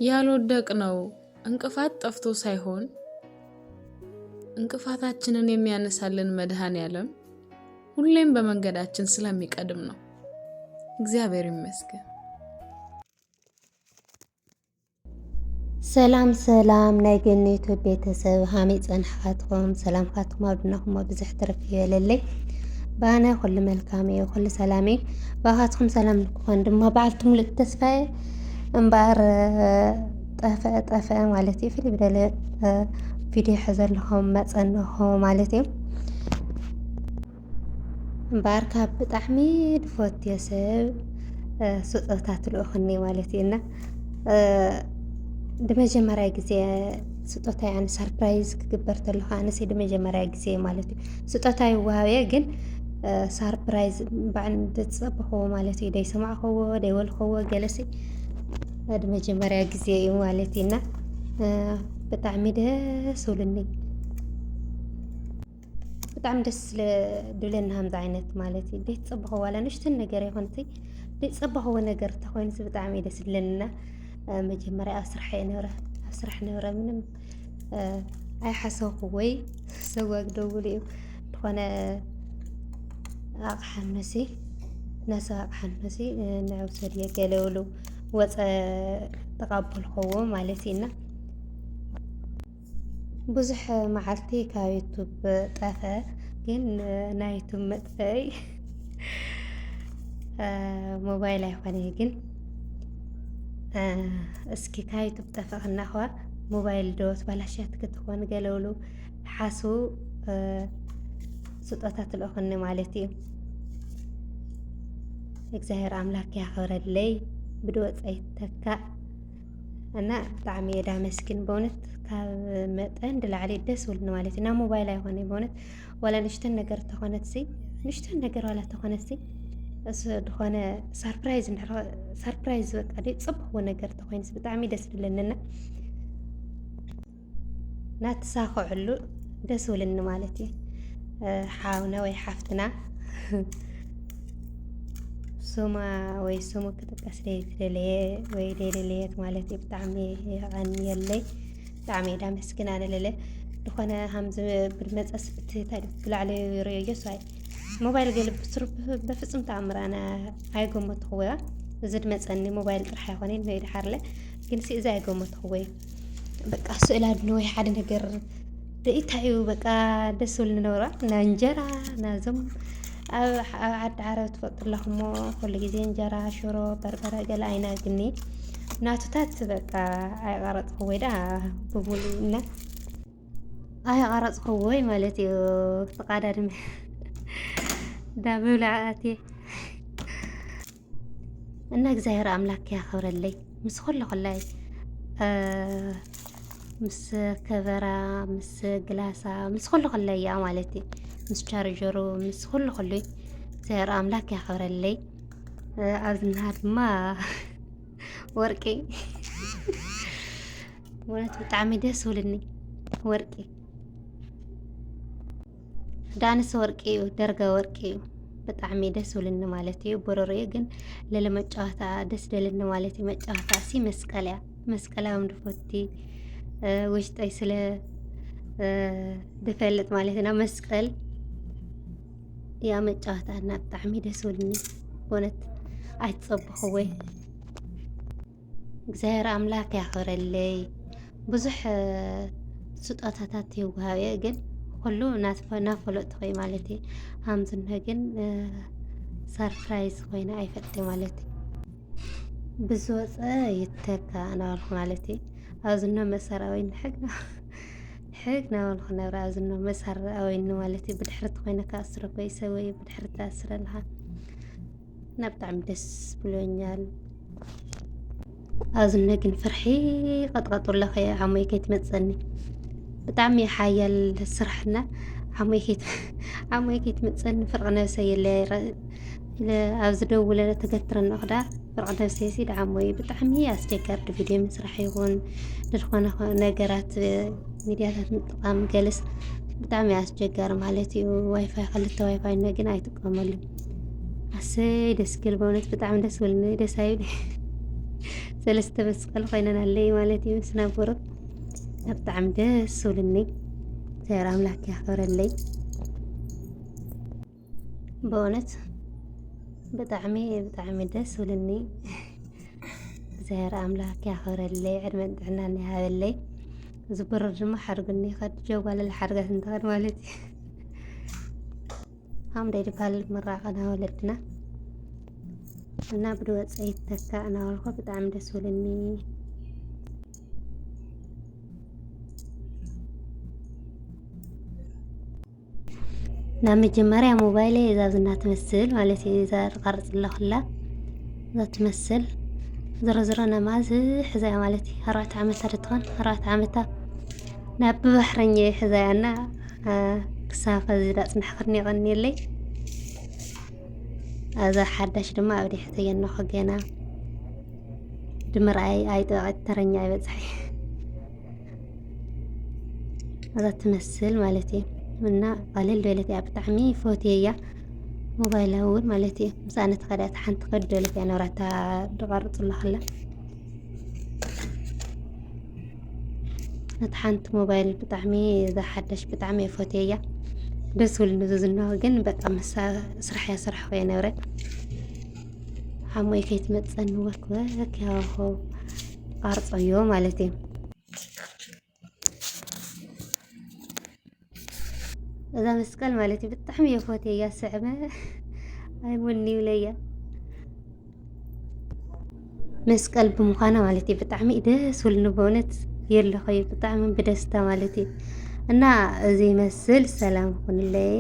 ያልወደቅነው እንቅፋት ጠፍቶ ሳይሆን እንቅፋታችንን የሚያነሳልን መድኃኔዓለም ሁሌም በመንገዳችን ስለሚቀድም ነው። እግዚአብሔር ይመስገን። ሰላም ሰላም ናይ ገነቱ ቤተሰብ ሃመይ ፀንሐኻትኩም ሰላምካትኩም ኣብ ድናኹም ብዙሕ ትርፍ ይበለለይ ባነ ኩሉ መልካም እዩ ኩሉ ሰላም እዩ ባኻትኩም ሰላም ንክኾን ድማ በዓልቲ ሙሉእ ተስፋዬ እምበር ጠፈ ማለት እዩ ፍልይ በለ ቪድዮ ሕዘለኹም መፀንኹ ማለት እዩ እምበር ካብ ብጣዕሚ ድፈትዮ ሰብ ስጦታ ትልእኹኒ ማለት እዩና ድመጀመርያ ግዜ ስጦታ ያኒ ሰርፕራይዝ ክግበር ተለኹ ኣነሲ ድመጀመርያ ግዜ ማለት እዩ ስጦታ ይወሃብየ ግን ሰርፕራይዝ ባዕን ድፀብኽዎ ማለት እዩ ደይሰማዕኽዎ ደይበልኽዎ ገለሲ ድመጀመርያ ግዜ እዩ ማለት እዩና ብጣዕሚ ደስ ብሉኒ ብጣዕሚ ደስ ድብለኒ ከምዚ ዓይነት ማለት እዩ ደይትፀብኽዎ ዋላ ንእሽተይ ነገር ይኹንቲ ደይትፀብኽዎ ነገር እንተኾይኑስ ብጣዕሚ ደስ ዝብለኒና መጀመርያ ኣብ ስራሕ ነበረ ምንም ኣይሓሰብኩ ወይ ሰዋግ ደውሉ እዩ ዝኾነ ኣቕሓ መሲ ናሰብ ኣቕሓ መሲ ንዕውሰድ እየ ገለ ይብሉ ወፀ ተቐበልኽዎ ማለት እዩና ብዙሕ መዓልቲ ካብ ዩቱብ ጠፈ ግን ናይ ዩቱብ መጥፈይ ሞባይል ኣይኮነ ግን እስኪ ካብ ዩቱብ ጠፈኽና ኸዋ ሞባይል ዶ ተበላሸት ክትኮን ገለ ይብሉ ሓስቡ ስጦታ ትልእኹኒ ማለት እዩ እግዚአብሔር ኣምላክ ያኽብረለይ ብድወፀ ይተካእ እና ብጣዕሚ እየ ዳመስግን በእውነት ካብ መጠን ድላዕሊ ደስ ብሉኒ ማለት እዩ ናብ ሞባይል ኣይኮነ በእውነት ዋላ ንእሽተን ነገር ተኾነትሲ ንእሽተን ነገር ዋላ ተኾነትሲ ድኾነ ሰርፕራይዝ በቃ ደይትፀብኽዎ ነገር ተኾይኑስ ብጣዕሚ ደስ ዝብለኒና ናትሳኽዐሉ ደስ ብሉኒ ማለት እዩ ሓውና ወይ ሓፍትና ሱማ ወይ ስሙ ክጥቀስ ደይትደለየ ወይ ደይደለየት ማለት እዩ ብጣዕሚ ይቐንየለይ ብጣዕሚ እየ ዳመስግን ኣነ ለለ ድኾነ ከምዚ ብድመፀስ እንታይ ብላዕሊ ይርአዮ ሳይ ሞባይል ገለ በፍጹም ተኣምር ኣነ ኣይገመትኽዎ እያ እዚ ድመፀኒ ሞባይል ጥራሕ ኣይኮነን ወይ ድሓርለ ግን እዚ ኣይገመትኽዎ እዩ በቃ ስእሊ ኣድኖ ወይ ሓደ ነገር እንታይ እዩ በቃ ደስ ዝብል ዝነበራ ና እንጀራ ናዞም ኣብ ዓዲ ዓረብ ትፈልጡ ኣለኹም ኩሉ ግዜ እንጀራ ሽሮ በርበረ ገለ ኣይናግኒ ናቱታት በቃ ኣይቐረፅኽዎ ወይ ዳ ብሙሉእ እና ኣይቐረፅኽዎ ወይ ማለት እዩ ተቓዳድሚ ዳ ምብላዕት እና እግዚአብሔር ኣምላክ ያኽብረለይ ምስ ኩሉ ኩላይ ምስ ከበራ ምስ ግላሳ ምስ ኩሉ ኩላይ እያ ማለት እዩ ምስ ቻርጀሩ ምስ ኩሉ እግዚአብሔር ኣምላክ ያኽብረለይ ኣብዝና ድማ ወርቂ እውነት ብጣዕሚ ደስ ዝብሉኒ ወርቂ ዳንስ ወርቂ እዩ ደርጋ ወርቂ እዩ ብጣዕሚ ደስ ዝብሉኒ ማለት እዩ ብሩር እዩ ግን ለለመጫወታ ደስ ደልኒ ማለት እዩ መጫወታ ሲ መስቀል እያ መስቀል ኣብ ድፈቲ ውሽጠይ ስለ ድፈልጥ ማለት ነው መስቀል ያ መጫወታ እና ብጣዕሚ ደስ ዝብሉኒ በእውነት ኣይትፀብኹ ወይ እግዚአብሔር ኣምላክ ያኽብረለይ ብዙሕ ስጦታታት ይወሃብየ ግን ኩሉ ናፈለጥቲ ኾይ ማለት እዩ ሃምዝንኸ ግን ሰርፕራይዝ ኮይና ኣይፈልጥን ማለት እዩ ብዝወፀ ይተካ ናበልኹ ማለት እዩ ኣብዝኖ መሰራዊ ሕግ ናበልኹ ነብራ ኣብዝኖ መሰራዊ ማለት እዩ ብድሕርቲ ኮይነ ከኣስረ ኮይ ሰብ ወይ ብድሕርቲ ኣስረልሃ እና ብጣዕሚ ደስ ብሎኛል ኣብዝኖ ግን ፍርሒ ቀጥቀጡለኸ ዓሞይ ከይትመፀኒ ብጣዕሚ ሓያል ስራሕና ዓሞይ ከይትመፀኒ ፍርቂ ነብሰ የለ ኣብዚ ደውለ ተገትረኒ እኽዳ ፍርቂ ነፍሰይ ድዓሞይ ብጣዕሚ ኣስቸጋሪ ቪድዮ ምስራሕ ይኹን ዝኾነ ነገራት ሚድያታት ምጥቃም ገለስ ብጣዕሚ ኣስቸጋሪ ማለት እዩ። ዋይፋይ ክልተ ዋይፋይ ግን ኣይጥቀመሉን። ኣሰይ ደስ ክብል በእውነት ብጣዕሚ ደስ ዝብለኒ ደስ ኣይብል 3 መስቀል ኮይነን ኣለይ ማለት እዩ ምስ ነበሩ ብጣዕሚ ደስ ዝብለኒ እግዚአብሔር ኣምላክ ያክብረለይ በእውነት ብጣዕሚ ደስ ዝብለኒ እግዚአብሔር ኣምላክ ያክብረለይ ዕድመን ጥዕናን ይሃበለይ ዝብር ድማ ሓርግኒ ይኸድ ጀጓለለ ሓርጋት እንትኸድ ማለት እዩ ሓምዳይ ድባል ምራቐና ወለድና እና ብድወፀ ይተካ እናበልኮ ብጣዕሚ ደስ ዝብለኒ ናብ መጀመርያ ሞባይለይ እዛ ዝና ትመስል ማለት እዩ እዛ ቀርፅ ለኹላ እዛ ትመስል ዝረዝረ ነማዝ ሕዛያ ማለት እዩ 4 ዓመታ ድትኾን 4 ዓመታ ናብ ብባሕረኛ ሕዛያና ክሳብ ከዚ ዳፅናሕ ክርኒቐኒ የለይ እዛ ሓዳሽ ድማ ኣብ ዲሕተየ ነኹ ገና ድምርኣይ ኣይጠቐት ተረኛ ኣይበፅሐ እዛ ትመስል ማለት እዩ እና ቀለል በለት እያ ብጣዕሚ ፎትየያ ሞባይል እውን ማለት እዩ ምሳነ ተኸዳት ሓንቲ ከደለት እያ ነብራታ ድቐርፅ ለኽላ ነቲ ሓንቲ ሞባይል ብጣዕሚ እዛ ሓዳሽ ብጣዕሚ ፎትየያ ደስ ዝብለኒ ዝዝናው ግን በቃ መሳ ስራሕ ስራሕ ኮየ ነብረ ሓሞይ ከይትመፀኒ ወክወክ ያሆ ቀርፀዮ ማለት እዩ እዛ መስቀል ማለት እዩ ብጣዕሚ የፎትየያ ስዕመ ኣይሙኒ ይብለያ መስቀል ብምዃና ማለት እዩ ብጣዕሚ ደስ ዝብለኒ በእውነት የለኸዩ ብጣዕሚ ብደስታ ማለት እዩ እና እዚ ይመስል ሰላም ኩንለይ